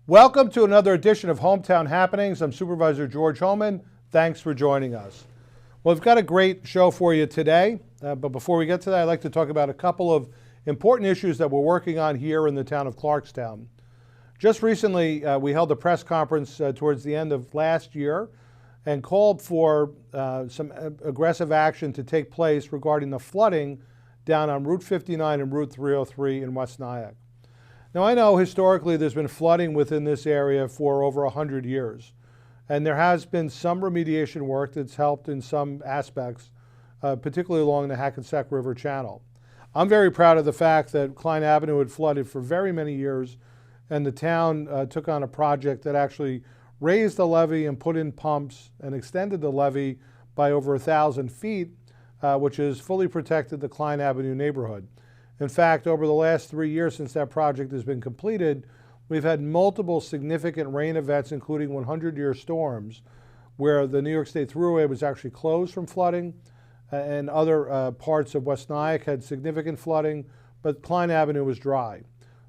Welcome to another edition of Hoehmtown Happenings. I'm Supervisor George Hoehmann. Thanks for joining us. Well, we've got a great show for you today, but before we get to that, I'd like to talk about a couple of important issues that we're working on here in the town of Clarkstown. Just recently, we held a press conference towards the end of last year and called for some aggressive action to take place regarding the flooding down on Route 59 and Route 303 in West Nyack. Now, I know historically there's been flooding within this area for over 100 years, and there has been some remediation work that's helped in some aspects, particularly along the Hackensack River Channel. I'm very proud of the fact that Klein Avenue had flooded for very many years, and the town took on a project that actually raised the levee and put in pumps and extended the levee by over 1,000 feet, which has fully protected the Klein Avenue neighborhood. In fact, over the last 3 years since that project has been completed, we've had multiple significant rain events, including 100-year storms, where the New York State Thruway was actually closed from flooding, and other parts of West Nyack had significant flooding, but Klein Avenue was dry.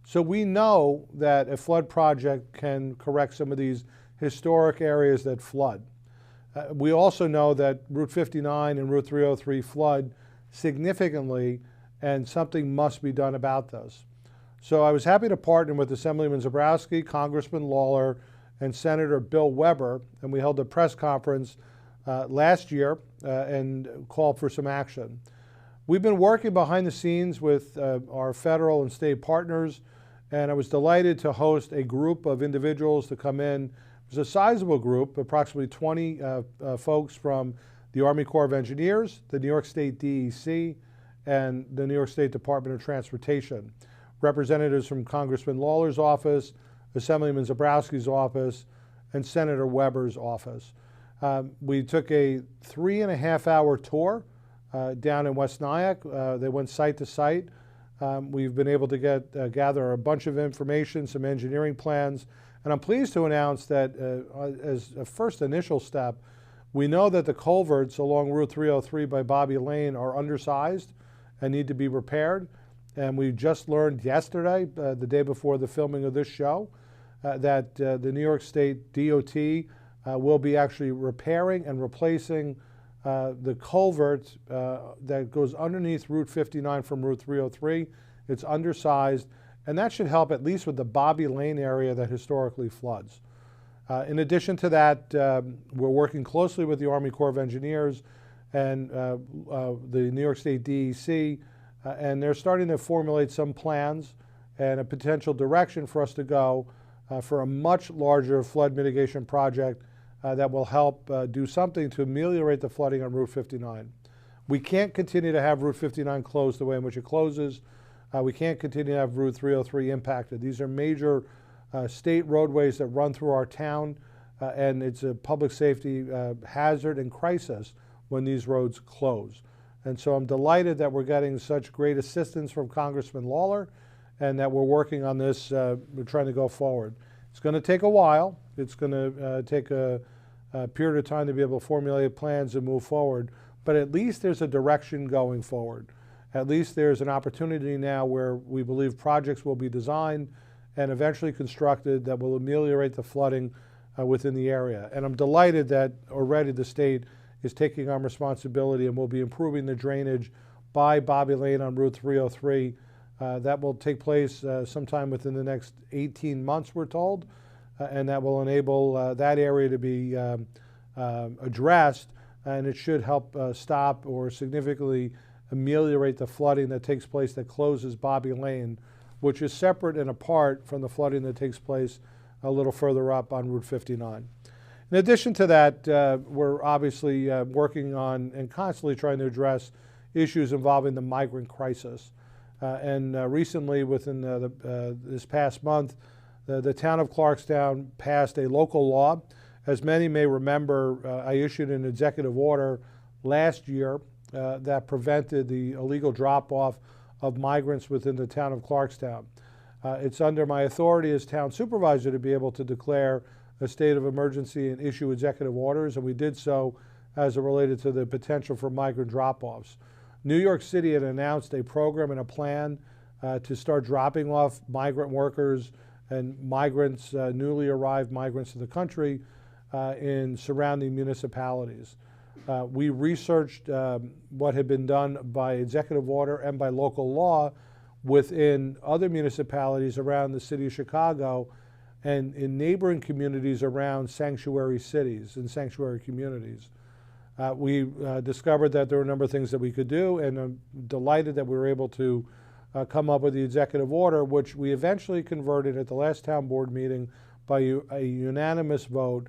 So we know that a flood project can correct some of these historic areas that flood. We also know that Route 59 and Route 303 flood significantly, and something must be done about this. So I was happy to partner with Assemblyman Zabrowski, Congressman Lawler, and Senator Bill Weber, and we held a press conference last year and called for some action. We've been working behind the scenes with our federal and state partners, and I was delighted to host a group of individuals to come in. It was a sizable group, approximately 20 folks from the Army Corps of Engineers, the New York State DEC, and the New York State Department of Transportation. Representatives from Congressman Lawler's office, Assemblyman Zabrowski's office, and Senator Weber's office. We took a 3.5-hour tour down in West Nyack. They went site to site. We've been able to gather a bunch of information, some engineering plans, and I'm pleased to announce that as a first initial step, we know that the culverts along Route 303 by Bobby Lane are undersized and need to be repaired. And we just learned yesterday, the day before the filming of this show, that the New York State DOT will be actually repairing and replacing the culvert that goes underneath Route 59 from Route 303. It's undersized, and that should help at least with the Bobby Lane area that historically floods. In addition to that, we're working closely with the Army Corps of Engineers and the New York State DEC, and they're starting to formulate some plans and a potential direction for us to go for a much larger flood mitigation project that will help do something to ameliorate the flooding on Route 59. We can't continue to have Route 59 closed the way in which it closes. We can't continue to have Route 303 impacted. These are major state roadways that run through our town, and it's a public safety hazard and crisis when these roads close. And so I'm delighted that we're getting such great assistance from Congressman Lawler and that we're working on this, we're trying to go forward. It's going to take a while. It's going to take a period of time to be able to formulate plans and move forward, but at least there's a direction going forward. At least there's an opportunity now where we believe projects will be designed and eventually constructed that will ameliorate the flooding within the area. And I'm delighted that already the state is taking on responsibility and will be improving the drainage by Bobby Lane on Route 303. That will take place sometime within the next 18 months, we're told, and that will enable that area to be addressed, and it should help stop or significantly ameliorate the flooding that takes place that closes Bobby Lane, which is separate and apart from the flooding that takes place a little further up on Route 59. In addition to that, we're obviously working on and constantly trying to address issues involving the migrant crisis. Recently, within this past month, the town of Clarkstown passed a local law. As many may remember, I issued an executive order last year that prevented the illegal drop-off of migrants within the town of Clarkstown. It's under my authority as town supervisor to be able to declare a state of emergency and issue executive orders, and we did so as it related to the potential for migrant drop-offs. New York City had announced a program and a plan to start dropping off migrant workers and migrants, newly arrived migrants to the country in surrounding municipalities. We researched what had been done by executive order and by local law within other municipalities around the city of Chicago and in neighboring communities around sanctuary cities and sanctuary communities. We discovered that there were a number of things that we could do, and I'm delighted that we were able to come up with the executive order, which we eventually converted at the last town board meeting by a unanimous vote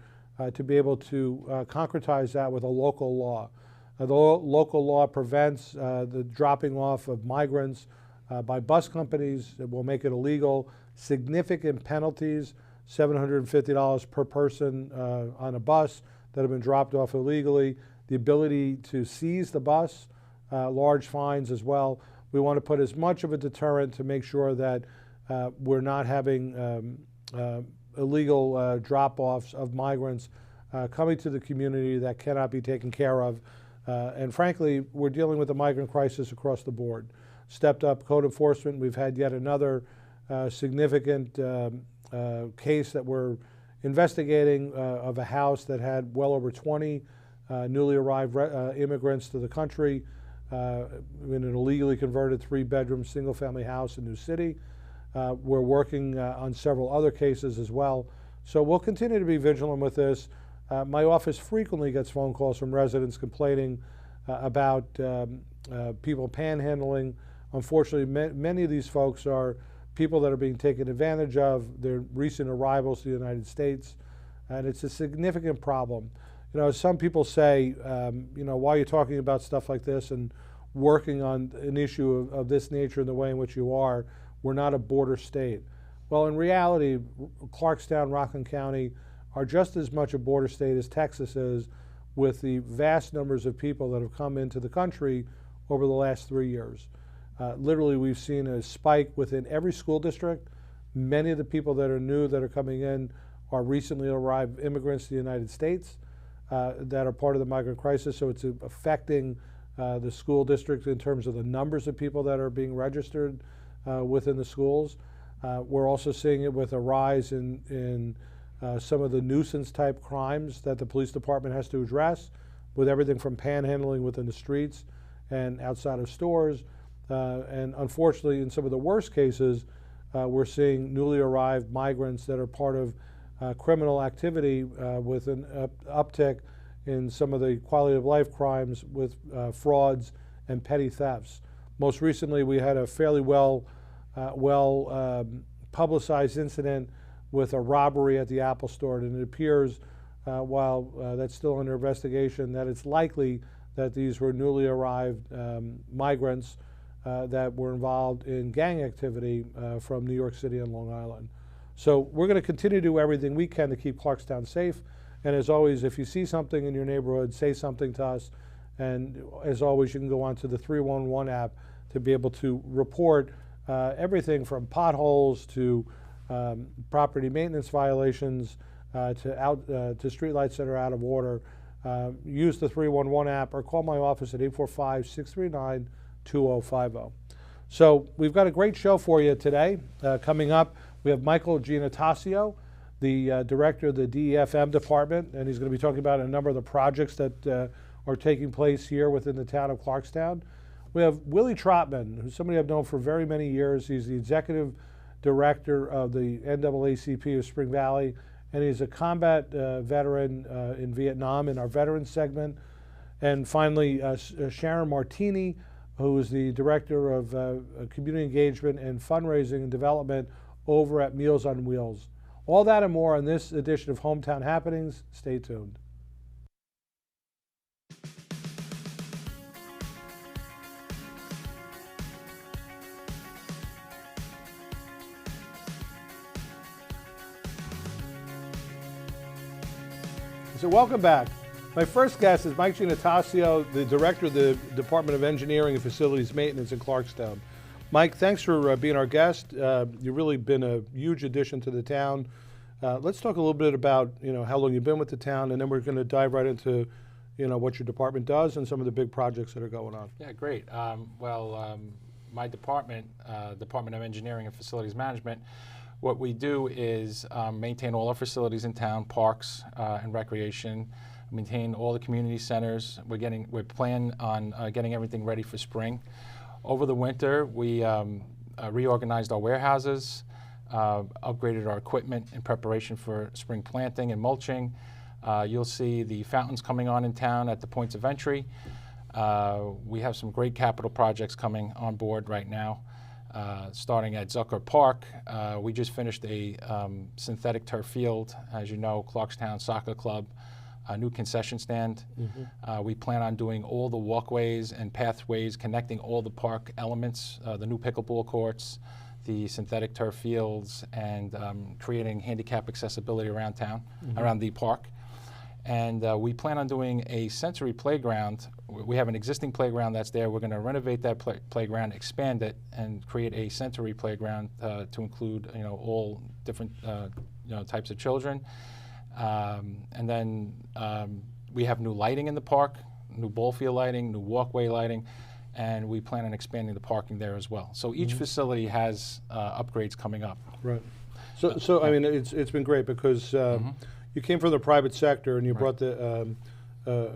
to be able to concretize that with a local law. The local law prevents the dropping off of migrants by bus companies. It will make it illegal. Significant penalties, $750 per person on a bus that have been dropped off illegally. The ability to seize the bus, large fines as well. We want to put as much of a deterrent to make sure that we're not having illegal drop-offs of migrants coming to the community that cannot be taken care of. And frankly, we're dealing with a migrant crisis across the board. Stepped up code enforcement. We've had yet another significant case that we're investigating of a house that had well over 20 newly arrived immigrants to the country in an illegally converted 3-bedroom single-family house in New City. We're working on several other cases as well. So we'll continue to be vigilant with this. My office frequently gets phone calls from residents complaining about people panhandling. Unfortunately, many of these folks are people that are being taken advantage of. They're recent arrivals to the United States, and it's a significant problem. You know, some people say, you know, why are you talking about stuff like this and working on an issue of this nature in the way in which you are? We're not a border state. Well, in reality, Clarkstown, Rockland County are just as much a border state as Texas is, with the vast numbers of people that have come into the country over the last 3 years. Literally, we've seen a spike within every school district. Many of the people that are new that are coming in are recently arrived immigrants to the United States that are part of the migrant crisis, so it's affecting the school district in terms of the numbers of people that are being registered within the schools. We're also seeing it with a rise in some of the nuisance type crimes that the police department has to address, with everything from panhandling within the streets and outside of stores. And unfortunately, in some of the worst cases, we're seeing newly arrived migrants that are part of criminal activity with an uptick in some of the quality of life crimes with frauds and petty thefts. Most recently, we had a fairly well publicized incident with a robbery at the Apple Store, and it appears, while that's still under investigation, that it's likely that these were newly arrived migrants that were involved in gang activity from New York City and Long Island. So we're going to continue to do everything we can to keep Clarkstown safe. And as always, if you see something in your neighborhood, say something to us. And as always, you can go onto the 311 app to be able to report everything from potholes to property maintenance violations to streetlights that are out of order. Use the 311 app or call my office at 845-639-2050. So we've got a great show for you today. Coming up, we have Michael Gianataso, the director of the DEFM department, and he's going to be talking about a number of the projects that are taking place here within the town of Clarkstown. We have Willie Trotman, who's somebody I've known for very many years. He's the executive director of the NAACP of Spring Valley, and he's a combat veteran in Vietnam in our veterans segment. And finally, Sharon Martini, who is the director of community engagement and fundraising and development over at Meals on Wheels. All that and more on this edition of Hoehmtown Happenings. Stay tuned. So welcome back. My first guest is Mike Gianataso, the director of the Department of Engineering and Facilities Maintenance in Clarkstown. Mike, thanks for being our guest. You've really been a huge addition to the town. Let's talk a little bit about how long you've been with the town, and then we're going to dive right into what your department does and some of the big projects that are going on. Yeah, great. My department, Department of Engineering and Facilities Management, What we do is maintain all our facilities in town, parks and recreation, maintain all the community centers. We're planning on getting everything ready for spring. Over the winter, we reorganized our warehouses, upgraded our equipment in preparation for spring planting and mulching. You'll see the fountains coming on in town at the points of entry. We have some great capital projects coming on board right now. Starting at Zucker Park, we just finished a synthetic turf field, as you know, Clarkstown Soccer Club, a new concession stand. We plan on doing all the walkways and pathways connecting all the park elements, the new pickleball courts, the synthetic turf fields, and creating handicap accessibility around town, around the park. And we plan on doing a sensory playground. We have an existing playground that's there. We're going to renovate that playground, expand it, and create a sensory playground to include, all different, types of children. And then we have new lighting in the park, new ball field lighting, new walkway lighting, and we plan on expanding the parking there as well. So each facility has upgrades coming up. Right. So I mean, it's been great because you came from the private sector and you brought a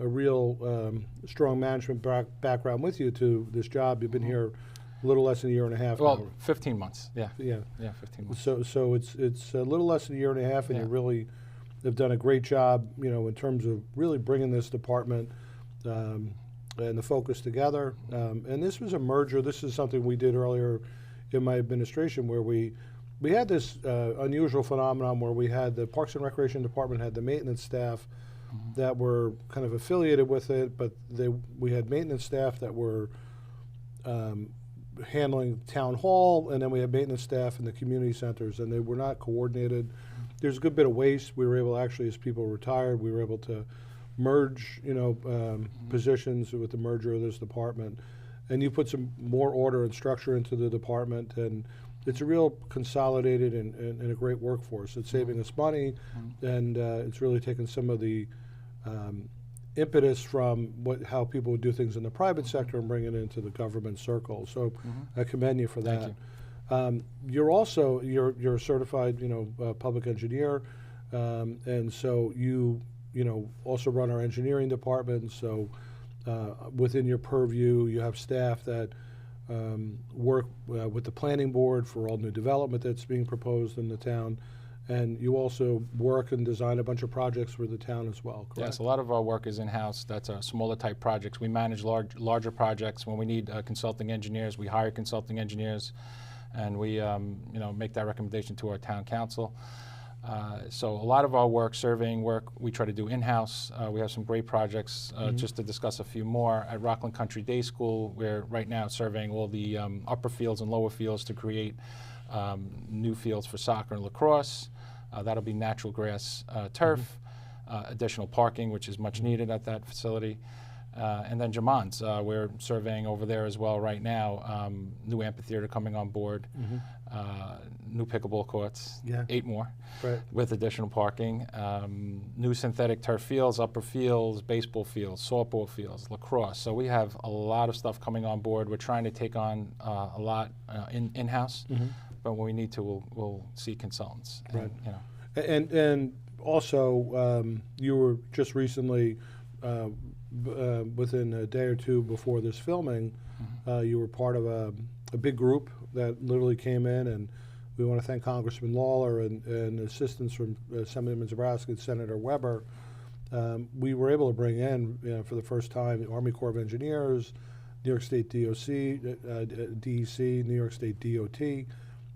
real strong management background with you to this job. You've been here a little less than a year and a half. Well, now. 15 months. Yeah. Yeah. Yeah, 15 months. So it's a little less than a year and a half, and you really have done a great job, in terms of really bringing this department and the focus together. And this was a merger. This is something we did earlier in my administration, where we had this unusual phenomenon where we had the Parks and Recreation Department had the maintenance staff that were kind of affiliated with it, but we had maintenance staff that were handling town hall, and then we had maintenance staff in the community centers, and they were not coordinated. There's a good bit of waste. We were able, actually, as people retired, we were able to merge, positions with the merger of this department, and you put some more order and structure into the department, and it's a real consolidated and a great workforce. It's saving us money, and it's really taken some of the impetus from how people would do things in the private sector and bring it into the government circle. So I commend you for that. You're also you're a certified public engineer, and so you also run our engineering department. So within your purview, you have staff that work with the planning board for all new development that's being proposed in the town, and you also work and design a bunch of projects for the town as well, correct? Yes, a lot of our work is in-house. That's smaller type projects. We manage larger projects. When we need consulting engineers, we hire consulting engineers, and we make that recommendation to our town council. So a lot of our work, surveying work, we try to do in-house. We have some great projects. Just to discuss a few more, at Rockland Country Day School, we're right now surveying all the upper fields and lower fields to create new fields for soccer and lacrosse. That'll be natural grass turf, additional parking, which is much needed at that facility. And then Jamons, we're surveying over there as well right now. New amphitheater coming on board, new pickleball courts, 8 more, with additional parking. New synthetic turf fields, upper fields, baseball fields, softball fields, lacrosse. So we have a lot of stuff coming on board. We're trying to take on a lot in-house, but when we need to, we'll see consultants. And, And also, you were just recently, within a day or two before this filming, you were part of a big group that literally came in, and we want to thank Congressman Lawler and assistance from Assemblyman Zabrowski and Senator Weber. We were able to bring in, for the first time, the Army Corps of Engineers, New York State DOC, DEC, New York State DOT,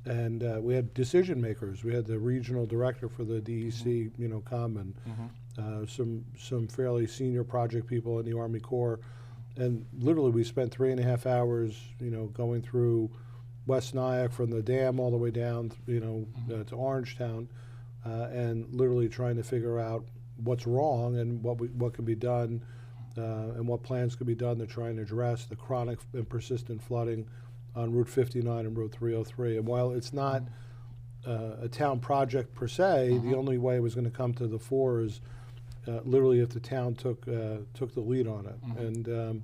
and we had decision makers. We had the regional director for the DEC, come, and some fairly senior project people in the Army Corps, and literally we spent 3.5 hours, going through West Nyack from the dam all the way down, to Orangetown, and literally trying to figure out what's wrong and what can be done, and what plans could be done to try and address the chronic and persistent flooding on Route 59 and Route 303. And while it's not a town project per se, the only way it was going to come to the fore is literally if the town took the lead on it. And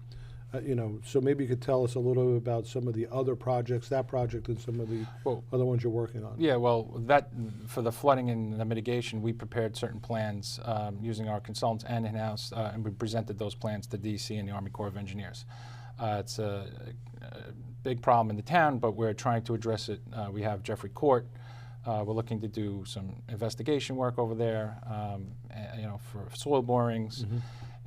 So maybe you could tell us a little bit about some of the other projects, that project and some of the other ones you're working on. Yeah, well, that for the flooding and the mitigation, we prepared certain plans using our consultants and in-house, and we presented those plans to DC and the Army Corps of Engineers. It's a big problem in the town, but we're trying to address it. We have Jeffrey Court. We're looking to do some investigation work over there, for soil borings. Mm-hmm.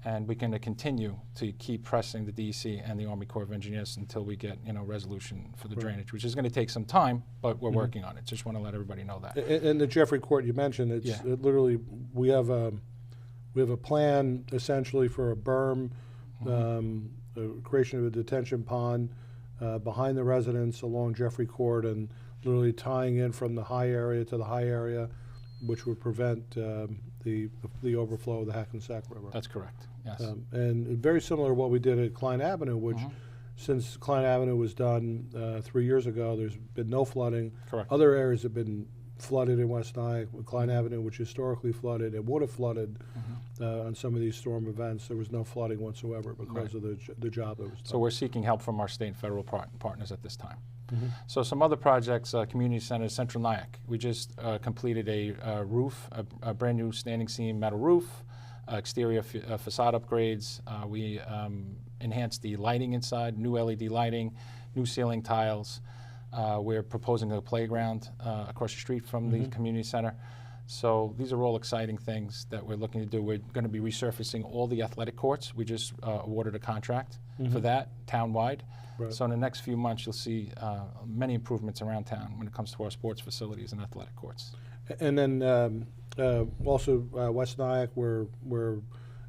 And we can continue to keep pressing the DEC and the Army Corps of Engineers until we get, resolution for the drainage, which is going to take some time, but we're working on it. Just want to let everybody know that. And the Jeffrey Court you mentioned, it literally we have a plan essentially for a berm, the creation of a detention pond behind the residence along Jeffrey Court, and literally tying in from the high area to the high area, which would prevent the overflow of the Hackensack River. That's correct, yes. And very similar to what we did at Klein Avenue, which since Klein Avenue was done 3 years ago, there's been no flooding. Correct. Other areas have been flooded in West Nyack. With Klein Avenue, which historically flooded, it would have flooded on some of these storm events. There was no flooding whatsoever because of the job that was done. So we're seeking help from our state and federal partners at this time. So some other projects, community centers, Central Nyack. We just completed a roof, a brand new standing seam metal roof, exterior facade upgrades. We enhanced the lighting inside, new LED lighting, new ceiling tiles. We're proposing a playground across the street from the community center. So these are all exciting things that we're looking to do. We're going to be resurfacing all the athletic courts. We just awarded a contract for that town-wide. Right. So in the next few months, you'll see many improvements around town when it comes to our sports facilities and athletic courts. And then also West Nyack, we're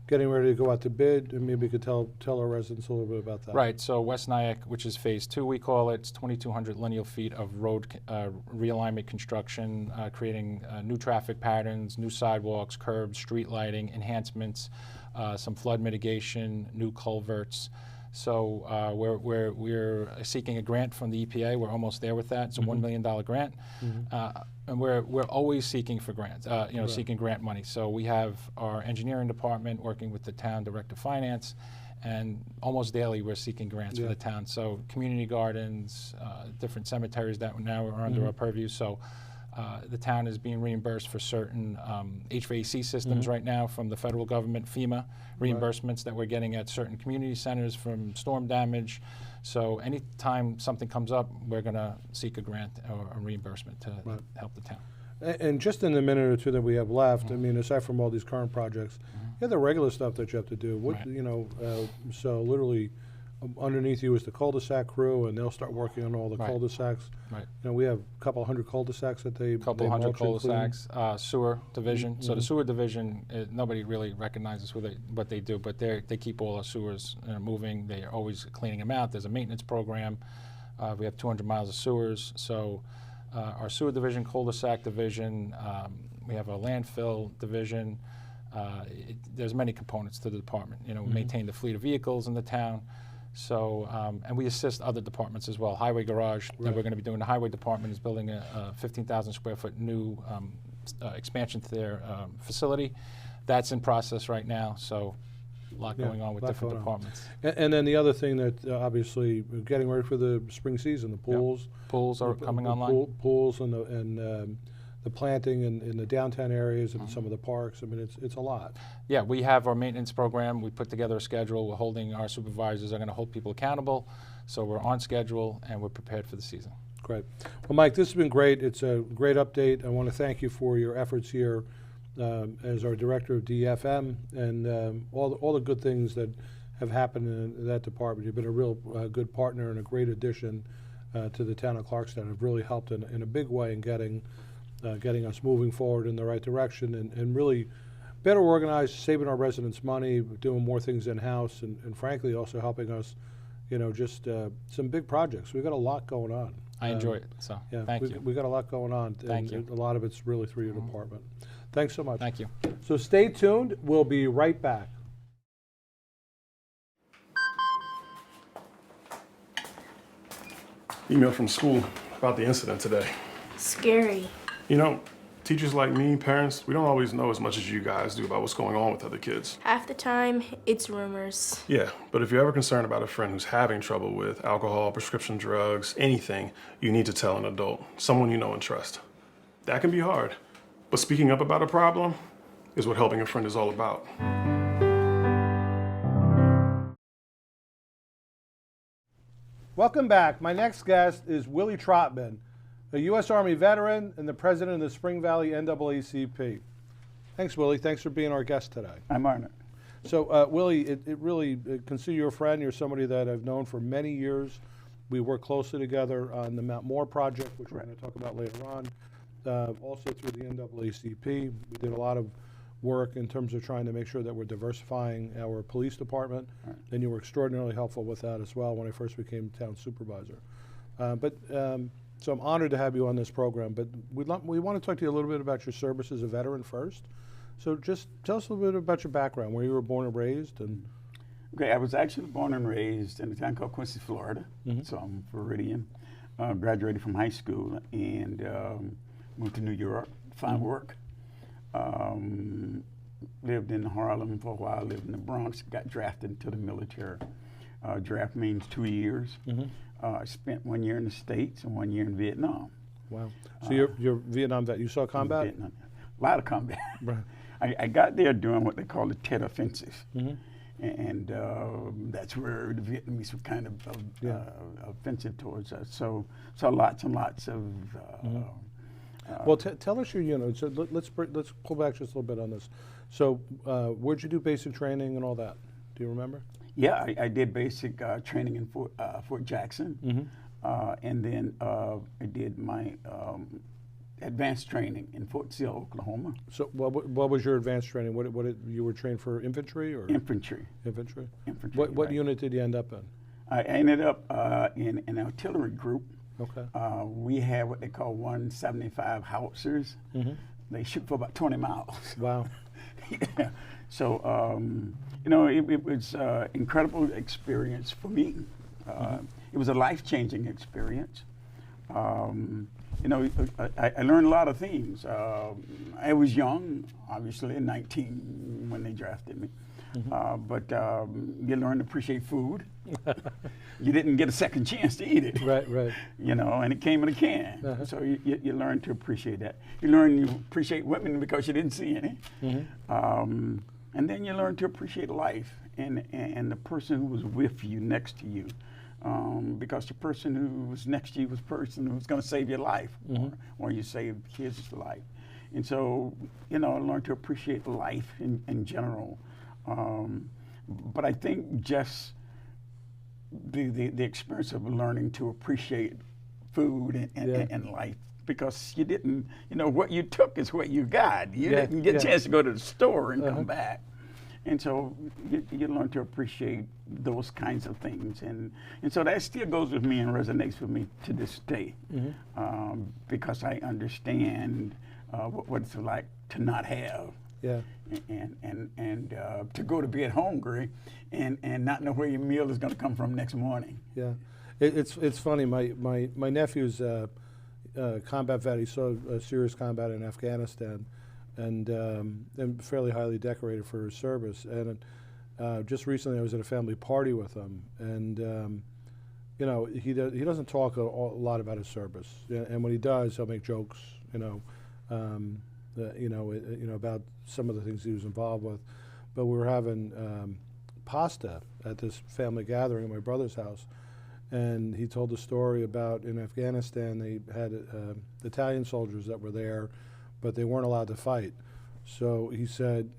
getting ready to go out to bid, and maybe you could tell our residents a little bit about that. Right. So West Nyack, which is phase 2, we call it. It's 2,200 lineal feet of road realignment construction, creating new traffic patterns, new sidewalks, curbs, street lighting, enhancements, some flood mitigation, new culverts. So we're seeking a grant from the EPA. We're almost there with that. It's a $1 million grant, and we're always seeking for grants. Seeking grant money. So we have our engineering department working with the town director of finance, and almost daily we're seeking grants for the town. So community gardens, different cemeteries that now are under our purview. So. The town is being reimbursed for certain HVAC systems right now from the federal government, FEMA reimbursements that we're getting at certain community centers from storm damage. So anytime something comes up, we're going to seek a grant or a reimbursement to help the town. And just in the minute or two that we have left, I mean, aside from all these current projects, you have the regular stuff that you have to do. What so literally. Underneath you is the cul-de-sac crew, and they'll start working on all the cul-de-sacs. Right. We have a couple hundred cul-de-sacs that they couple hundred cul-de-sacs, sewer division. So the sewer division, nobody really recognizes what they do, but they keep all our sewers moving. They are always cleaning them out. There's a maintenance program. We have 200 miles of sewers. So our sewer division, cul-de-sac division. We have a landfill division. There's many components to the department. We maintain the fleet of vehicles in the town. So, and we assist other departments as well. Highway garage that we're going to be doing. The highway department is building a 15,000 square foot new expansion to their facility. That's in process right now. So a lot going on with different departments. And then the other thing that obviously we're getting ready for the spring season, the pools. Yep. Pools are coming online. Pools and the planting in the downtown areas and some of the parks. I mean, it's a lot. Yeah, we have our maintenance program. We put together a schedule. We're holding our supervisors are going to hold people accountable. So we're on schedule and we're prepared for the season. Great. Well, Mike, this has been great. It's a great update. I want to thank you for your efforts here as our director of DFM and all the good things that have happened in that department. You've been a real good partner and a great addition to the town of Clarkstown. Have really helped in a big way in getting us moving forward in the right direction and really better organized, saving our residents money, doing more things in-house, and frankly also helping us, just some big projects. We've got a lot going on. I enjoy it, so thank you. We've got a lot going on. Thank you. A lot of it's really through your department. Thanks so much. Thank you. So stay tuned. We'll be right back. Email from school about the incident today. Scary. Teachers like me, parents, we don't always know as much as you guys do about what's going on with other kids. Half the time, it's rumors. Yeah, but if you're ever concerned about a friend who's having trouble with alcohol, prescription drugs, anything, you need to tell an adult, someone you know and trust. That can be hard, but speaking up about a problem is what helping a friend is all about. Welcome back. My next guest is Willie Trotman, a U.S. Army veteran and the president of the Spring Valley NAACP. Thanks, Willie. Thanks for being our guest today. I'm honored. So, Willie, it really consider you a friend. You're somebody that I've known for many years. We work closely together on the Moor project, which we're going to talk about later on. Also through the NAACP, we did a lot of work in terms of trying to make sure that we're diversifying our police department, and you were extraordinarily helpful with that as well when I first became town supervisor. So I'm honored to have you on this program, but we want to talk to you a little bit about your service as a veteran first. So just tell us a little bit about your background, where you were born and raised. Okay, I was actually born and raised in a town called Quincy, Florida, so I'm Floridian. Graduated from high school and moved to New York to find work. Lived in Harlem for a while, lived in the Bronx, got drafted into the military. Draft means 2 years. I spent 1 year in the States and 1 year in Vietnam. Wow. So you're Vietnam vet. You saw combat? Vietnam. A lot of combat. Right. I got there doing what they call the Tet Offensive. And that's where the Vietnamese were kind of offensive towards us. So lots and lots of. Well, tell us your unit. So let's pull back just a little bit on this. So where'd you do basic training and all that? Do you remember? Yeah, I did basic training in Fort Jackson, and then I did my advanced training in Fort Sill, Oklahoma. So what was your advanced training? What you were trained for infantry or infantry? Infantry. Infantry. What right. unit did you end up in? I ended up in an artillery group. Okay. We had what they call 175 howitzers. They shoot for about 20 miles. Wow. Yeah. So, it was an incredible experience for me. It was a life-changing experience. I learned a lot of things. I was young, obviously, 19 when they drafted me. But you learn to appreciate food. You didn't get a second chance to eat it. Right. And it came in a can. So you learn to appreciate that. You learn to appreciate women because you didn't see any. And then you learn to appreciate life and the person who was with you, next to you. Because the person who was next to you was the person who was going to save your life, or you saved his life. And so, I learned to appreciate life in general. But I think just the experience of learning to appreciate food and life, because you didn't, what you took is what you got. You didn't get a chance to go to the store and come back. And so you learn to appreciate those kinds of things. And so that still goes with me and resonates with me to this day, because I understand what it's like to not have. Yeah. And to go to bed hungry and not know where your meal is going to come from next morning. Yeah. It's funny. My nephew's combat vet. He saw serious combat in Afghanistan, and fairly highly decorated for his service. And just recently, I was at a family party with him, and he doesn't talk a lot about his service. And when he does, he'll make jokes. About some of the things he was involved with. But we were having pasta at this family gathering at my brother's house, and he told the story about in Afghanistan they had Italian soldiers that were there, but they weren't allowed to fight. So he said,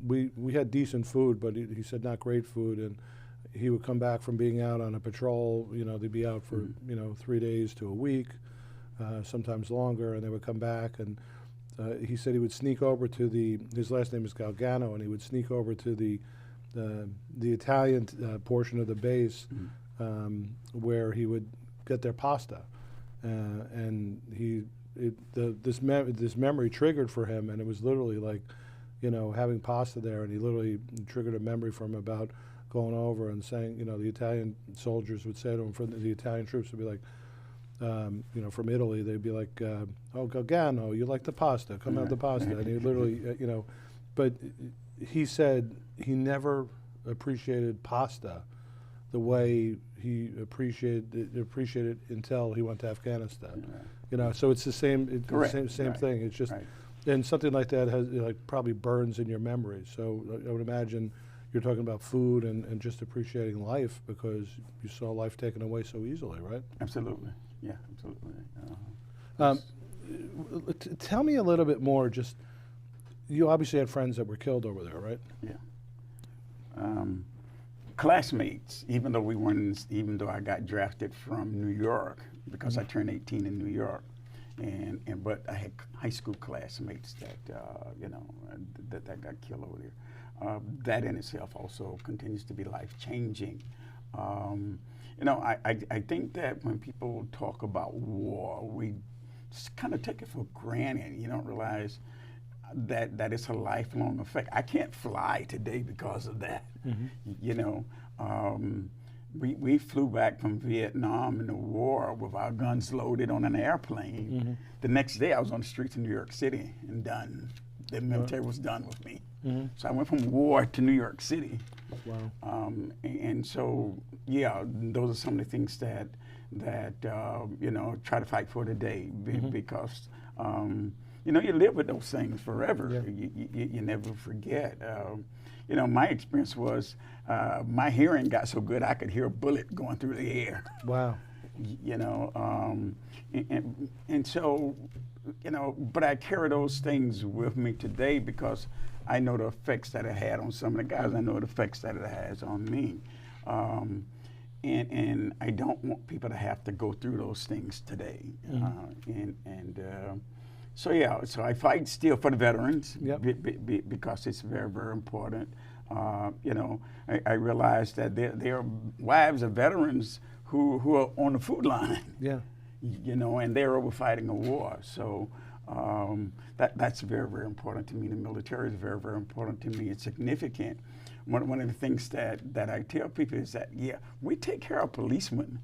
we had decent food, but he said not great food, and he would come back from being out on a patrol. They'd be out for 3 days to a week, sometimes longer, and they would come back and. He said he would sneak over to his last name is Galgano, and he would sneak over to the Italian portion of the base where he would get their pasta. And this memory triggered for him, and it was literally like, having pasta there, and he literally triggered a memory for him about going over and saying, the Italian soldiers would say to him, the Italian troops would be like, from Italy, they'd be like, "Oh, Galgano, you like the pasta? Come have the pasta." And he literally, but he said he never appreciated pasta the way he appreciated until he went to Afghanistan. So it's the same, same thing. It's just, and something like that has probably burns in your memory. So I would imagine you're talking about food and just appreciating life because you saw life taken away so easily, right? Absolutely. Yeah, absolutely. Tell me a little bit more. Just, you obviously had friends that were killed over there, right? Yeah. Classmates, even though I got drafted from New York because I turned 18 in New York, but I had high school classmates that got killed over there. That in itself also continues to be life changing. I think that when people talk about war, we just kind of take it for granted. You don't realize that it's a lifelong effect. I can't fly today because of that. We flew back from Vietnam in the war with our guns loaded on an airplane. The next day I was on the streets of New York City and done. The military was done with me. So I went from war to New York City. Wow. And so, yeah, those are some of the things that try to fight for today because you live with those things forever. Yeah. You never forget. My experience was my hearing got so good I could hear a bullet going through the air. Wow. And so, but I carry those things with me today because I know the effects that it had on some of the guys. I know the effects that it has on me. And I don't want people to have to go through those things today. So I fight still for the veterans because it's very, very important. I realize that there are wives of veterans who are on the food line. Yeah. And they're over fighting a war. So that's very, very important to me. The military is very, very important to me. It's significant. One of the things that I tell people is that, we take care of policemen,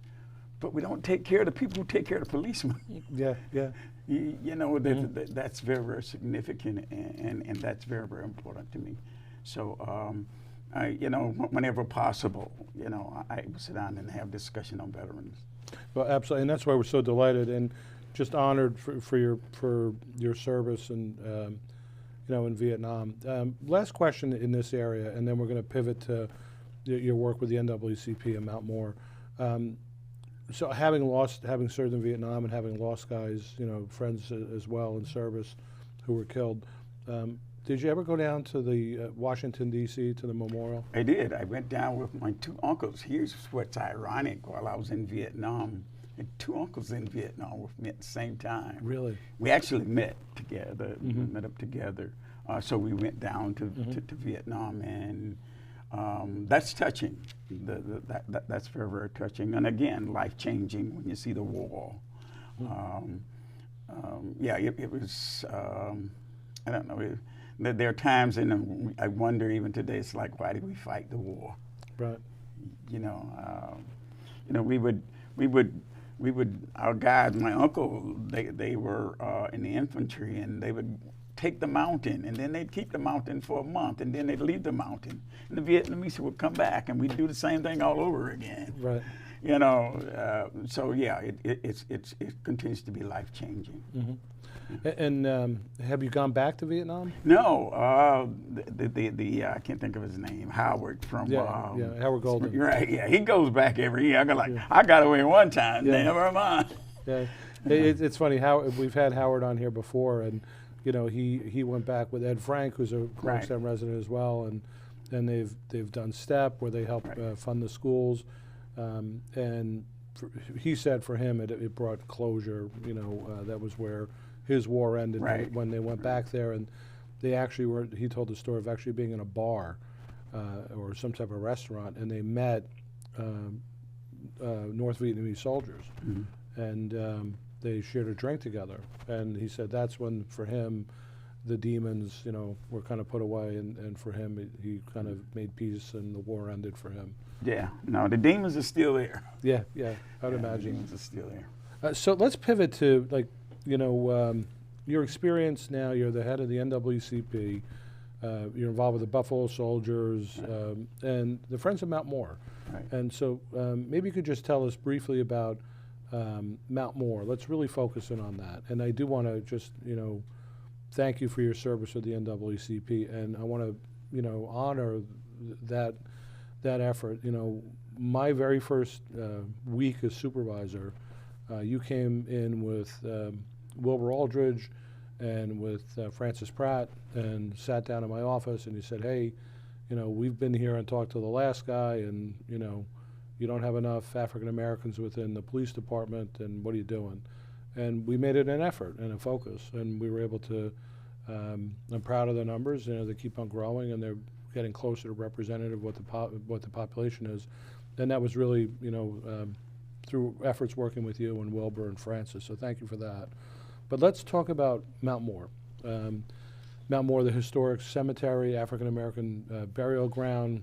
but we don't take care of the people who take care of the policemen. Yeah, yeah. That's very, very significant, and that's very, very important to me. So, whenever possible, I sit down and have discussion on veterans. Well, absolutely, and that's why we're so delighted and just honored for your service and in Vietnam. Last question in this area, and then we're going to pivot to your work with the NAACP and Mount Moor. So having served in Vietnam and having lost guys, friends as well in service who were killed, did you ever go down to the Washington, D.C., to the memorial? I did. I went down with my two uncles. Here's what's ironic. While I was in Vietnam, I had two uncles in Vietnam with me at the same time. Really? We actually met together, met up together. So we went down to Vietnam, and that's touching. That's very, very touching. And again, life-changing when you see the war. It was, I don't know. There are times, and I wonder even today, it's like, why did we fight the war? Right. We would, our guys, my uncle, they were in the infantry, and they would take the mountain, and then they'd keep the mountain for a month, and then they'd leave the mountain. And the Vietnamese would come back, and we'd do the same thing all over again. Right. So yeah, it continues to be life-changing. And have you gone back to Vietnam? No, I can't think of his name. Howard from Howard Golden. Right, yeah, he goes back every year. I got away one time. Yeah. Never mind. Yeah, it's funny how we've had Howard on here before, and he went back with Ed Frank, who's a Clarkstown resident as well, and they've done STEP where they help fund the schools, and he said for him it brought closure. That was where his war ended when they went back there, and they actually were. He told the story of actually being in a bar or some type of restaurant, and they met North Vietnamese soldiers, and they shared a drink together. And he said that's when, for him, the demons, were kind of put away, and for him, he kind of made peace, and the war ended for him. Yeah, no, the demons are still there. Yeah, I would imagine. The demons are still there. So let's pivot to, like, your experience now. You're the head of the NAACP. You're involved with the Buffalo Soldiers and the Friends of Mount Moor. Right. And so maybe you could just tell us briefly about Mount Moor. Let's really focus in on that. And I do want to just, thank you for your service with the NAACP, and I want to, honor that effort. My very first week as supervisor, you came in with Wilbur Aldridge and with Francis Pratt and sat down in my office, and you said, hey, we've been here and talked to the last guy, and you don't have enough African Americans within the police department, and what are you doing? And we made it an effort and a focus, and we were able to, I'm proud of the numbers. They keep on growing, and they're getting closer to representative of what the population is. And that was really, through efforts working with you and Wilbur and Francis, so thank you for that. But let's talk about Mount Moor. Mount Moor, the historic cemetery, African American burial ground,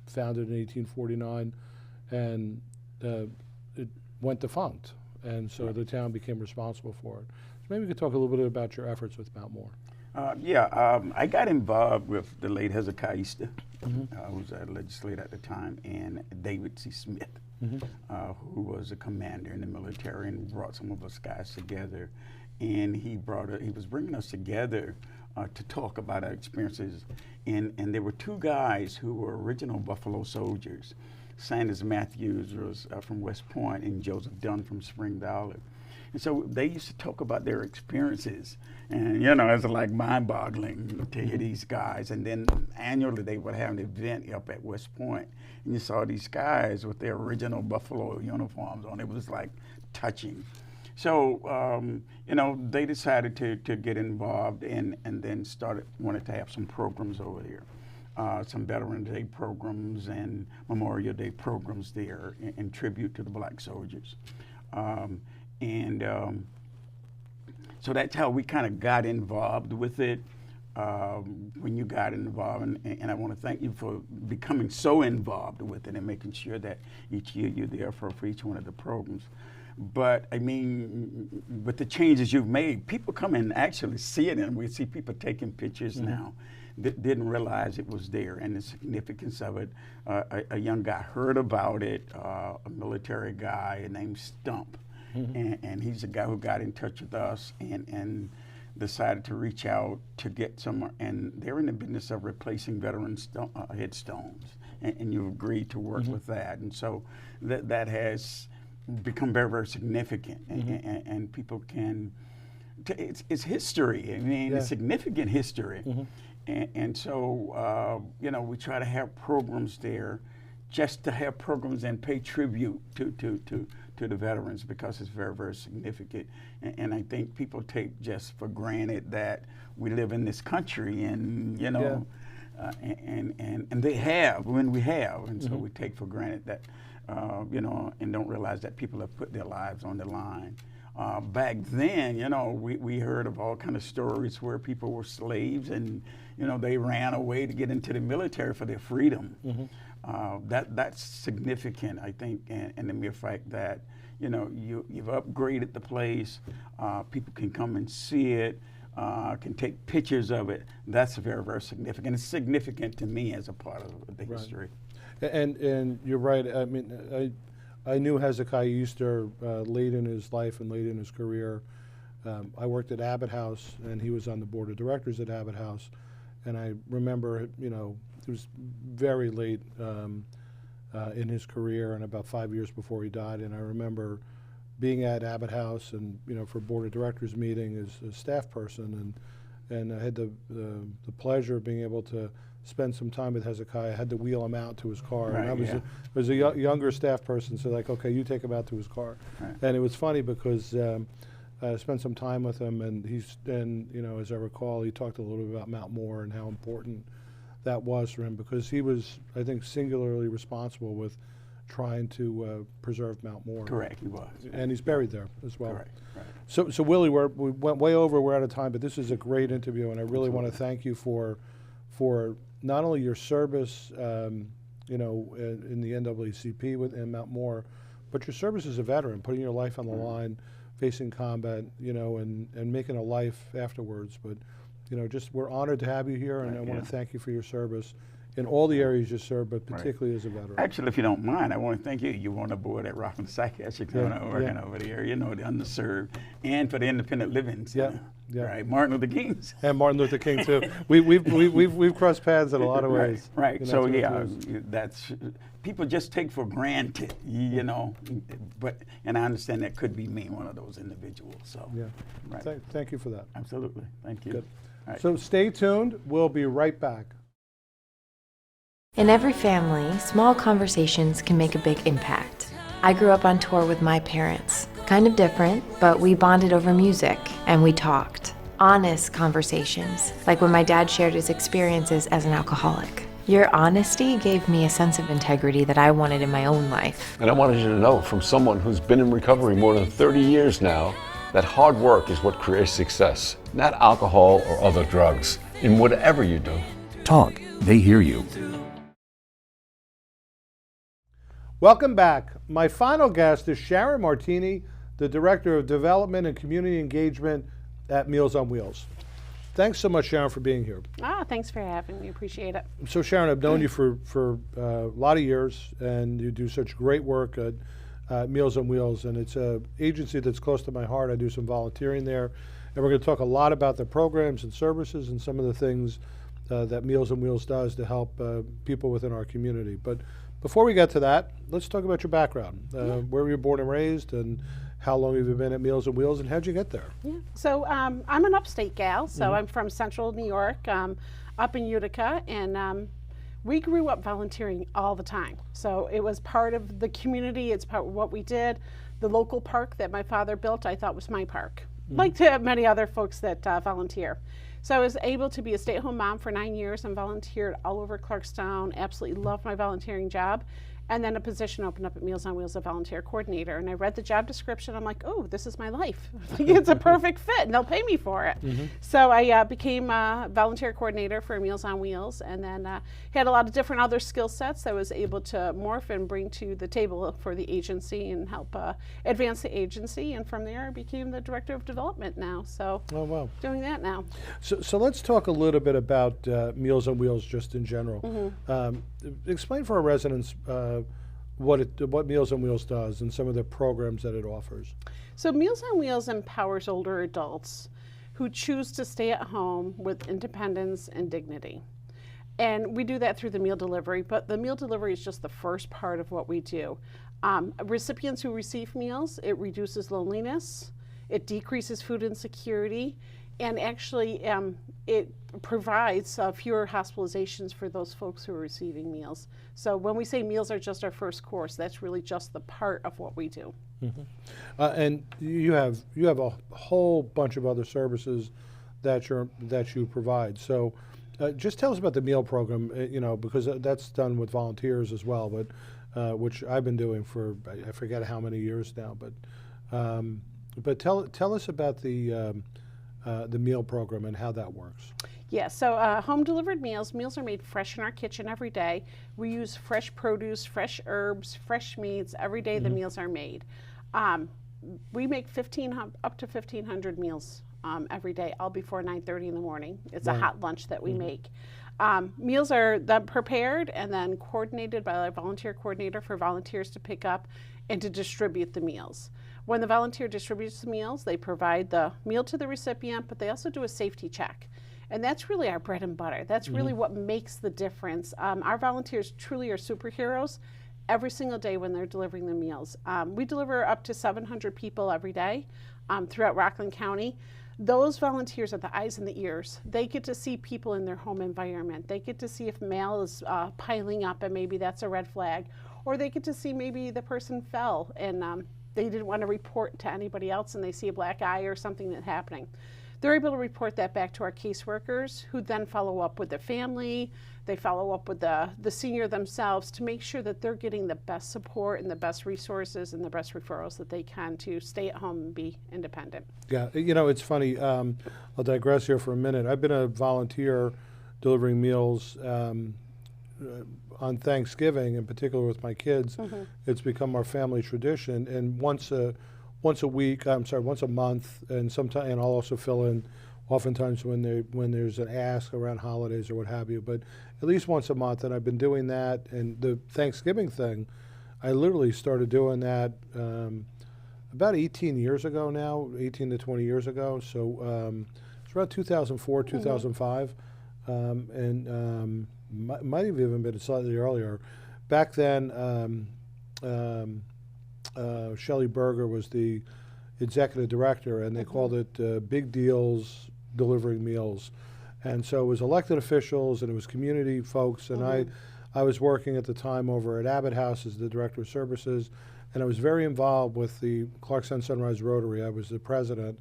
founded in 1849, and it went defunct, and so the town became responsible for it. So maybe you could talk a little bit about your efforts with Mount Moor. I got involved with the late Hezekiah Easter, who was a legislator at the time, and David C. Smith, who was a commander in the military, and brought some of us guys together. And he was bringing us together to talk about our experiences. And there were two guys who were original Buffalo Soldiers. Sanders Matthews was from West Point, and Joseph Dunn from Spring Valley. And so they used to talk about their experiences, and it's like mind-boggling to hear these guys. And then annually they would have an event up at West Point, and you saw these guys with their original Buffalo uniforms on. It was like touching. So they decided to get involved, and then wanted to have some programs over there, some Veterans Day programs and Memorial Day programs there in tribute to the black soldiers. So that's how we kind of got involved with it. When you got involved, and I want to thank you for becoming so involved with it and making sure that each year you're there for each one of the programs. But I mean, with the changes you've made, people come and actually see it, and we see people taking pictures now that didn't realize it was there and the significance of it. A young guy heard about it, a military guy named Stump. And he's a guy who got in touch with us and decided to reach out to get some, and they're in the business of replacing veteran headstones, and you agreed to work with that. And so that has become very, very significant, and people can, it's history. I mean, it's significant history. And so, we try to have programs there, just to have programs and pay tribute to the veterans, because it's very, very significant. And I think people take just for granted that we live in this country, and and they have when we have, and so we take for granted that and don't realize that people have put their lives on the line. Back then, we heard of all kind of stories where people were slaves, and they ran away to get into the military for their freedom. That's significant, I think, and the mere fact that you've upgraded the place, people can come and see it, can take pictures of it. That's very, very significant. It's significant to me as a part of the history. And you're right. I mean, I knew Hezekiah Easter late in his life and late in his career. I worked at Abbott House, and he was on the board of directors at Abbott House. And I remember, it was very late in his career, and about 5 years before he died. And I remember being at Abbott House, and for board of directors meeting as a staff person, and I had the pleasure of being able to spend some time with Hezekiah. I had to wheel him out to his car, and I was a younger staff person, so like, okay, you take him out to his car. And it was funny because I spent some time with him, and as I recall, he talked a little bit about Mount Moor and how important that was for him, because he was, I think, singularly responsible with trying to preserve Mount Moor. Correct, he was. And he's buried there as well. Correct, right. So Willie, we went way over, we're out of time, but this is a great interview, and I really want to thank you for not only your service, in the NAACP in Mount Moor, but your service as a veteran, putting your life on the line, facing combat, you know, and making a life afterwards. But, you know, just we're honored to have you here, and I want to thank you for your service in all the areas you serve, but particularly as a veteran. Actually, if you don't mind, I want to thank you. You were on the board at Rockland Psychiatric Center working over there, you know, the underserved, and for the independent living center. Right, Martin Luther King's. And Martin Luther King too. We've crossed paths in a lot of ways. Right. You know, So yeah, that's people just take for granted, you know. And I understand that could be me, one of those individuals. So Thank you for that. Absolutely. Thank you. Good. All right. So stay tuned. We'll be right back. In every family, small conversations can make a big impact. I grew up on tour with my parents. Kind of different, but we bonded over music, and we talked. Honest conversations, like when my dad shared his experiences as an alcoholic. Your honesty gave me a sense of integrity that I wanted in my own life. And I wanted you to know, from someone who's been in recovery more than 30 years now, that hard work is what creates success, not alcohol or other drugs, in whatever you do. Talk, they hear you. Welcome back. My final guest is Sharon Martini, the Director of Development and Community Engagement at Meals on Wheels. Thanks so much, Sharon, for being here. Thanks for having me. Appreciate it. So, Sharon, I've known you for a lot of years, and you do such great work at Meals on Wheels, and it's an agency that's close to my heart. I do some volunteering there, and we're going to talk a lot about the programs and services and some of the things that Meals on Wheels does to help people within our community. But before we get to that, let's talk about your background. Where were you born and raised, and how long have you been at Meals on Wheels, and how'd you get there? Yeah. So I'm an upstate gal, so I'm from central New York, up in Utica, and we grew up volunteering all the time. So it was part of the community, it's part of what we did. The local park that my father built, I thought was my park, like to many other folks that volunteer. So I was able to be a stay-at-home mom for 9 years and volunteered all over Clarkstown, absolutely loved my volunteering job. And then a position opened up at Meals on Wheels, a volunteer coordinator. And I read the job description. I'm like, oh, this is my life. It's a perfect fit, and they'll pay me for it. So I became a volunteer coordinator for Meals on Wheels, and then had a lot of different other skill sets that I was able to morph and bring to the table for the agency and help advance the agency. And from there, I became the director of development now. So doing that now. So let's talk a little bit about Meals on Wheels just in general. Explain for our residents what Meals on Wheels does and some of the programs that it offers. So Meals on Wheels empowers older adults who choose to stay at home with independence and dignity. And we do that through the meal delivery, but the meal delivery is just the first part of what we do. Recipients who receive meals, it reduces loneliness, it decreases food insecurity, and actually it provides fewer hospitalizations for those folks who are receiving meals. So when we say meals are just our first course, that's really just the part of what we do. And you have a whole bunch of other services that you provide. So just tell us about the meal program, because that's done with volunteers as well, but which I've been doing for I forget how many years now. But tell us about the meal program and how that works. Yeah, so home delivered meals. Meals are made fresh in our kitchen every day. We use fresh produce, fresh herbs, fresh meats. Every day the meals are made. We make up to 1,500 meals every day, all before 9:30 in the morning. It's a hot lunch that we make. Meals are then prepared and then coordinated by our volunteer coordinator for volunteers to pick up and to distribute the meals. When the volunteer distributes the meals, they provide the meal to the recipient, but they also do a safety check. And that's really our bread and butter. That's really what makes the difference. Our volunteers truly are superheroes every single day when they're delivering the meals. We deliver up to 700 people every day throughout Rockland County. Those volunteers are the eyes and the ears. They get to see people in their home environment. They get to see if mail is piling up and maybe that's a red flag. Or they get to see maybe the person fell and they didn't want to report to anybody else and they see a black eye or something that's happening. They're able to report that back to our caseworkers, who then follow up with the family. They follow up with the senior themselves to make sure that they're getting the best support and the best resources and the best referrals that they can to stay at home and be independent. Yeah, it's funny. I'll digress here for a minute. I've been a volunteer delivering meals on Thanksgiving, in particular with my kids, it's become our family tradition. And once a week, once a month, and sometimes, and I'll also fill in oftentimes when there's an ask around holidays or what have you. But at least once a month, and I've been doing that. And the Thanksgiving thing, I literally started doing that about 18 years ago now, 18 to 20 years ago. So it's around 2004, 2005, and might have even been slightly earlier. Back then, Shelley Berger was the executive director, and they called it Big Deals Delivering Meals. And so it was elected officials and it was community folks, and I was working at the time over at Abbott House as the director of services, and I was very involved with the Clarkstown Sunrise Rotary. I was the president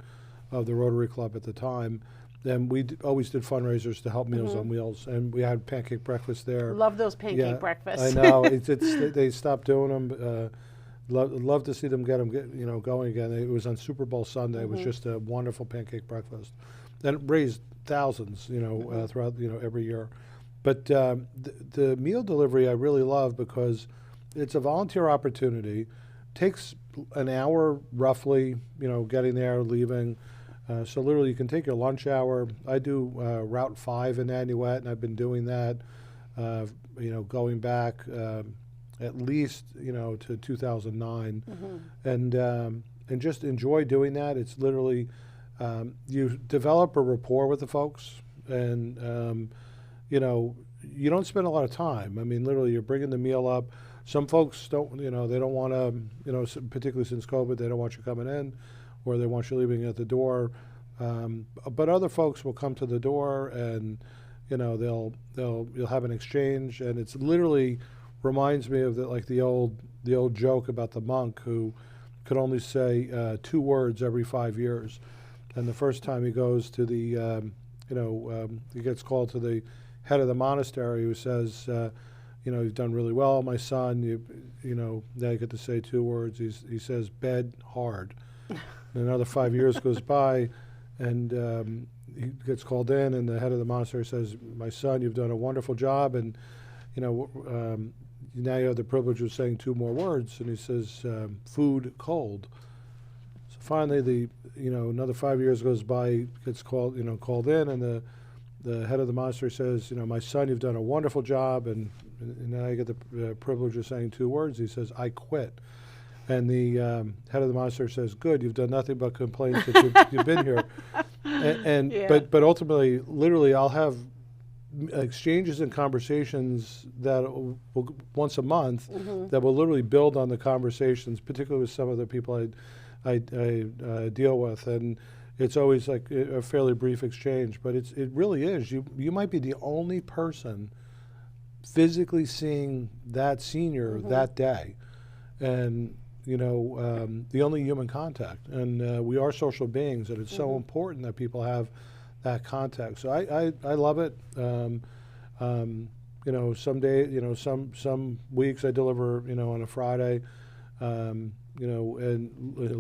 of the Rotary Club at the time, and we always did fundraisers to help Meals on Wheels, and we had pancake breakfast there. Love those pancake breakfasts. I know. They stopped doing them. Love to see them get going again. It was on Super Bowl Sunday. It was just a wonderful pancake breakfast, and it raised thousands, throughout every year. But the meal delivery I really love because it's a volunteer opportunity. Takes an hour roughly, getting there, leaving. So literally you can take your lunch hour. I do Route 5 in Nanuet, and I've been doing that, going back at least, to 2009. And just enjoy doing that. It's literally, you develop a rapport with the folks, and, you don't spend a lot of time. I mean, literally you're bringing the meal up. Some folks don't, they don't want to, particularly since COVID, they don't want you coming in, or they want you leaving at the door. But other folks will come to the door, and you'll have an exchange, and it's literally reminds me of the old joke about the monk who could only say 2 words every 5 years, and the first time he goes to the he gets called to the head of the monastery, who says, you've done really well, my son. Now you get to say 2 words. He says, bed hard. And another 5 years goes by, and he gets called in, and the head of the monastery says, my son, you've done a wonderful job, and now you have the privilege of saying 2 more words. And he says, food cold. So finally, another 5 years goes by, he gets called in, and the head of the monastery says, my son, you've done a wonderful job, and now I get the privilege of saying 2 words. He says, I quit. And the head of the monastery says, good, you've done nothing but complain since you've been here. But ultimately, literally, I'll have exchanges and conversations that will once a month that will literally build on the conversations, particularly with some of the people I deal with. And it's always like a fairly brief exchange, but it really is. You might be the only person physically seeing that senior that day, and the only human contact. And we are social beings, and it's so important that people have that contact. So I love it. Some day, some weeks I deliver, on a Friday. And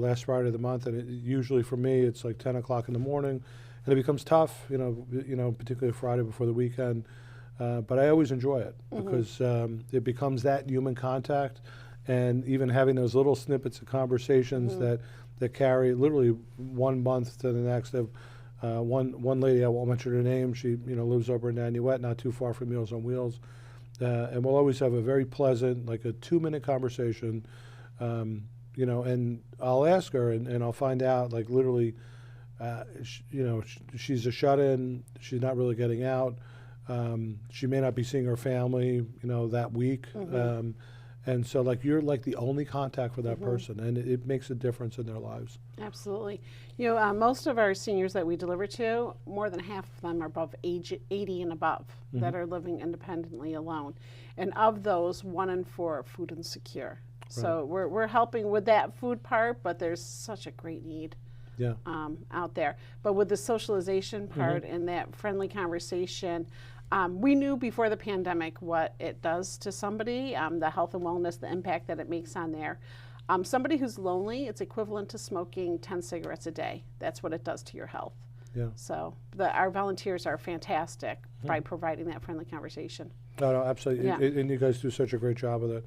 last Friday of the month, and usually for me it's like 10 o'clock in the morning, and it becomes tough, particularly Friday before the weekend. But I always enjoy it because it becomes that human contact, and even having those little snippets of conversations that carry literally 1 month to the next. One lady, I won't mention her name, she lives over in Nanuet, not too far from Meals on Wheels, and we'll always have a very pleasant, like a 2-minute conversation. And I'll ask her, and I'll find out, like literally, she's a shut-in. She's not really getting out. She may not be seeing her family, that week. And so, like, you're like the only contact for that person, and it makes a difference in their lives. Absolutely. Most of our seniors that we deliver to, more than half of them are above age 80 and above that are living independently alone. And of those, 1 in 4 are food insecure. So we're helping with that food part, but there's such a great need out there. But with the socialization part and that friendly conversation, we knew before the pandemic what it does to somebody, the health and wellness, the impact that it makes on there. Somebody who's lonely, it's equivalent to smoking 10 cigarettes a day. That's what it does to your health. Yeah. So our volunteers are fantastic by providing that friendly conversation. No, absolutely. Yeah. And you guys do such a great job with it.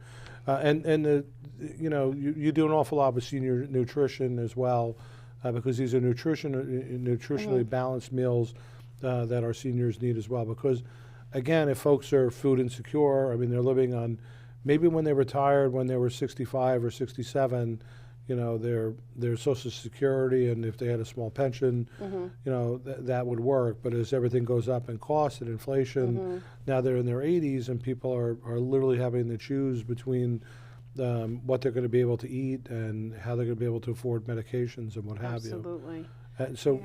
You do an awful lot with senior nutrition as well, because these are nutritionally balanced meals that our seniors need as well. Because, again, if folks are food insecure, I mean, they're living on, maybe when they retired, when they were 65 or 67, their Social Security, and if they had a small pension, that would work. But as everything goes up in cost and inflation, now they're in their 80s, and people are literally having to choose between what they're going to be able to eat and how they're going to be able to afford medications and what have you. Absolutely. So,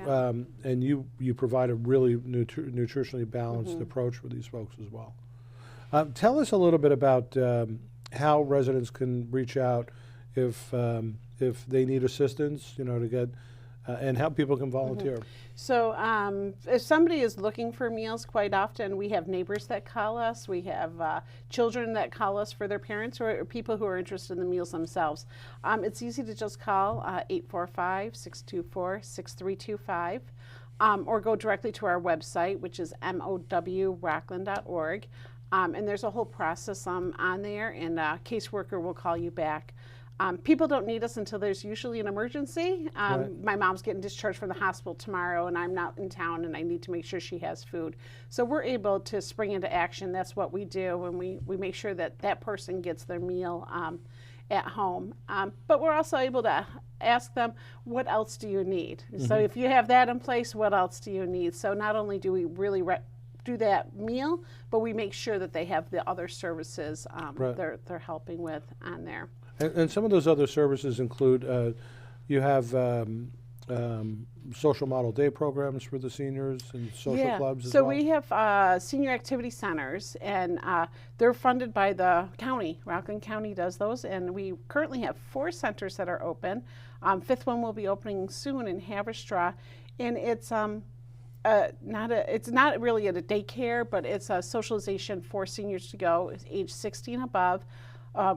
and you provide a really nutritionally balanced approach for these folks as well. Tell us a little bit about how residents can reach out if they need assistance, to get, and how people can volunteer. So if somebody is looking for meals, quite often we have neighbors that call us. We have children that call us for their parents, or people who are interested in the meals themselves. It's easy to just call 845-624-6325, or go directly to our website, which is mowrockland.org. And there's a whole process on there, and a caseworker will call you back. People don't need us until there's usually an emergency. My mom's getting discharged from the hospital tomorrow, and I'm not in town, and I need to make sure she has food. So we're able to spring into action. That's what we do, and we make sure that that person gets their meal at home. But we're also able to ask them, what else do you need? So if you have that in place, what else do you need? So not only do we really do that meal, but we make sure that they have the other services they're helping with on there. And some of those other services include, you have social model day programs for the seniors and social clubs as well? So we have senior activity centers, and they're funded by the county. Rockland County does those, and we currently have 4 centers that are open. 5th one will be opening soon in Haverstraw, and it's not really at a daycare, but it's a socialization for seniors to go age 60 and above.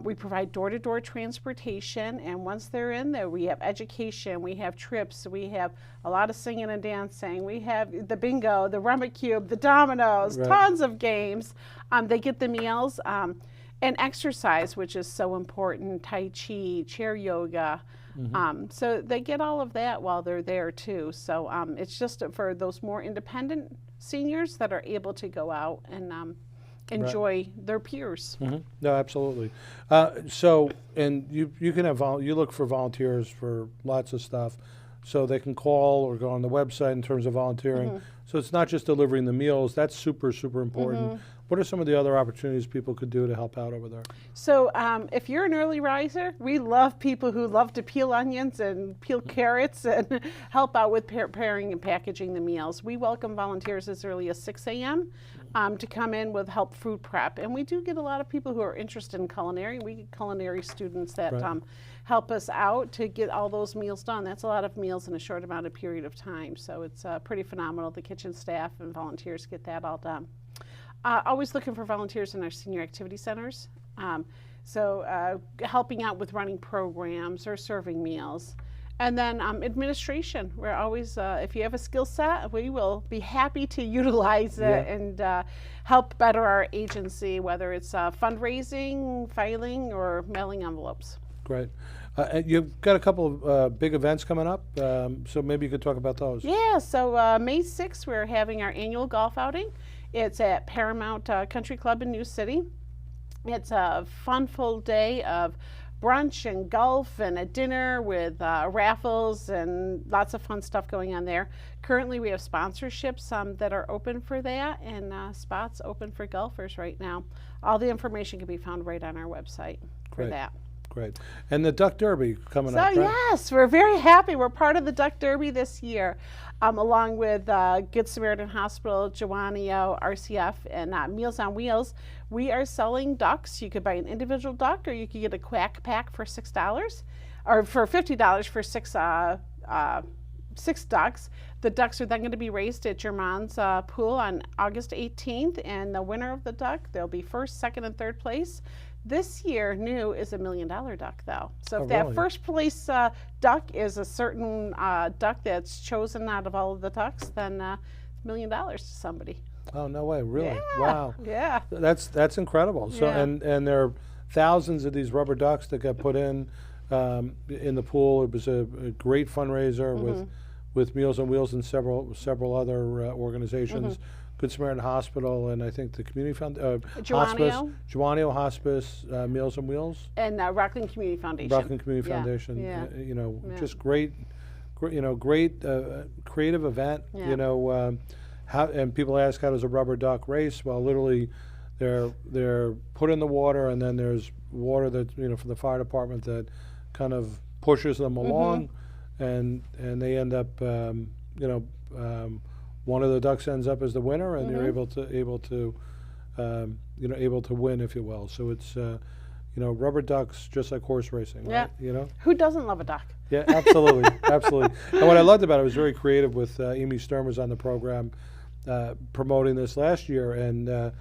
We provide door-to-door transportation, and once they're in there, we have education, we have trips, we have a lot of singing and dancing, we have the bingo, the Rummy Cube, the dominoes, tons of games. They get the meals, and exercise, which is so important, Tai Chi, chair yoga. So they get all of that while they're there too. So it's just for those more independent seniors that are able to go out and enjoy their peers. No, absolutely. So, and you can have you look for volunteers for lots of stuff, so they can call or go on the website in terms of volunteering. So it's not just delivering the meals. That's super important. What are some of the other opportunities people could do to help out over there? So if you're an early riser, we love people who love to peel onions and peel carrots and help out with preparing and packaging the meals. We welcome volunteers as early as 6 a.m. To come in with help food prep. And we do get a lot of people who are interested in culinary. We get culinary students that help us out to get all those meals done. That's a lot of meals in a short amount of period of time. So it's pretty phenomenal. The kitchen staff and volunteers get that all done. Always looking for volunteers in our senior activity centers. Helping out with running programs or serving meals. And then administration. We're always, if you have a skill set, we will be happy to utilize it and help better our agency, whether it's fundraising, filing, or mailing envelopes. Great. And you've got a couple of big events coming up, so maybe you could talk about those. Yeah, so May 6th, we're having our annual golf outing. It's at Paramount Country Club in New City. It's a fun, full day of brunch and golf and a dinner with raffles and lots of fun stuff going on there. Currently we have sponsorships that are open for that, and spots open for golfers right now. All the information can be found right on our website for that. Great. And the Duck Derby coming up, right? Yes, we're very happy. We're part of the Duck Derby this year, along with Good Samaritan Hospital, Joanio, RCF, and Meals on Wheels. We are selling ducks. You could buy an individual duck, or you could get a quack pack for $6, or for $50 for six ducks. The ducks are then going to be raised at German's pool on August 18th, and the winner of the duck, there'll be first, second, and third place. This year, new is $1 million duck, though. So if Oh, that really? first place duck is a certain duck that's chosen out of all of the ducks, then $1 million to somebody. Oh, no way, really? Yeah, Wow. yeah. That's incredible. So Yeah. and there are thousands of these rubber ducks that got put in the pool. It was a great fundraiser with Meals on Wheels and several other organizations. Good Samaritan Hospital, and I think the Community Hospice, Gianataso Hospice, Meals on Wheels, And Rockland Community Foundation. Rockland Community Yeah, Foundation. yeah. You know, Yeah. just great, great creative event. Yeah. You know, and people ask, how does a rubber duck race? Well, literally, they're put in the water, and then there's water that from the fire department that kind of pushes them along, and they end up one of the ducks ends up as the winner, and you're able to win, if you will. So it's rubber ducks, just like horse racing, Yeah. right? You know. Who doesn't love a duck? Yeah, absolutely, absolutely. And what I loved about it was very creative with Amy Sturm was on the program promoting this last year, and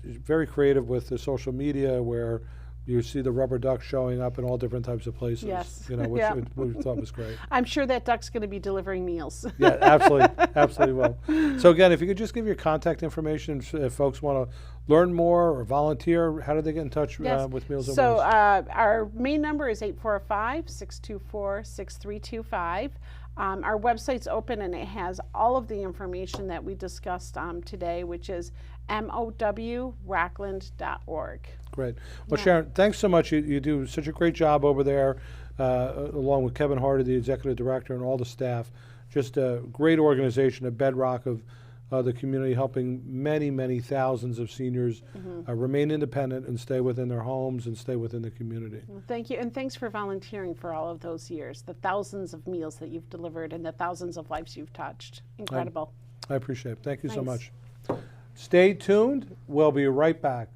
very creative with the social media where you see the rubber duck showing up in all different types of places. Yes. Which Yeah. we thought was great. I'm sure that duck's going to be delivering meals. Yeah, absolutely, absolutely will. So again, if you could just give your contact information, if folks want to learn more or volunteer, how do they get in touch Yes. with Meals on So Wheels? our main number is 845-624-6325. Our website's open, and it has all of the information that we discussed today, which is mowrockland.org. Great. Well, Sharon, thanks so much. You do such a great job over there, along with Kevin Hardy, the executive director, and all the staff. Just a great organization, a bedrock of the community, helping many, many thousands of seniors remain independent and stay within their homes and stay within the community. Well, thank you, and thanks for volunteering for all of those years, the thousands of meals that you've delivered and the thousands of lives you've touched. Incredible. I appreciate it. Thank you so Thanks. much. Stay tuned. We'll be right back.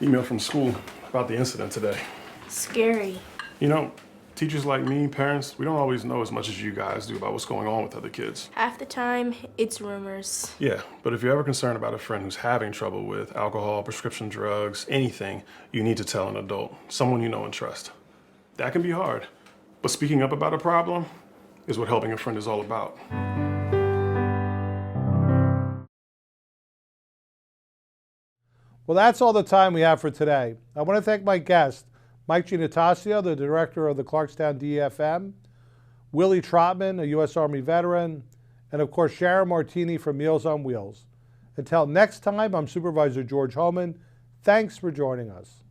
Email from school about the incident today. Scary. You know, teachers like me, parents, we don't always know as much as you guys do about what's going on with other kids. Half the time, it's rumors. Yeah, but if you're ever concerned about a friend who's having trouble with alcohol, prescription drugs, anything, you need to tell an adult, someone you know and trust. That can be hard, but speaking up about a problem is what helping a friend is all about. Well, that's all the time we have for today. I want to thank my guest, Mike Gianataso, the director of the Clarkstown DFM, Willie Trotman, a U.S. Army veteran, and of course Sharon Martini from Meals on Wheels. Until next time, I'm Supervisor George Hoehmtown. Thanks for joining us.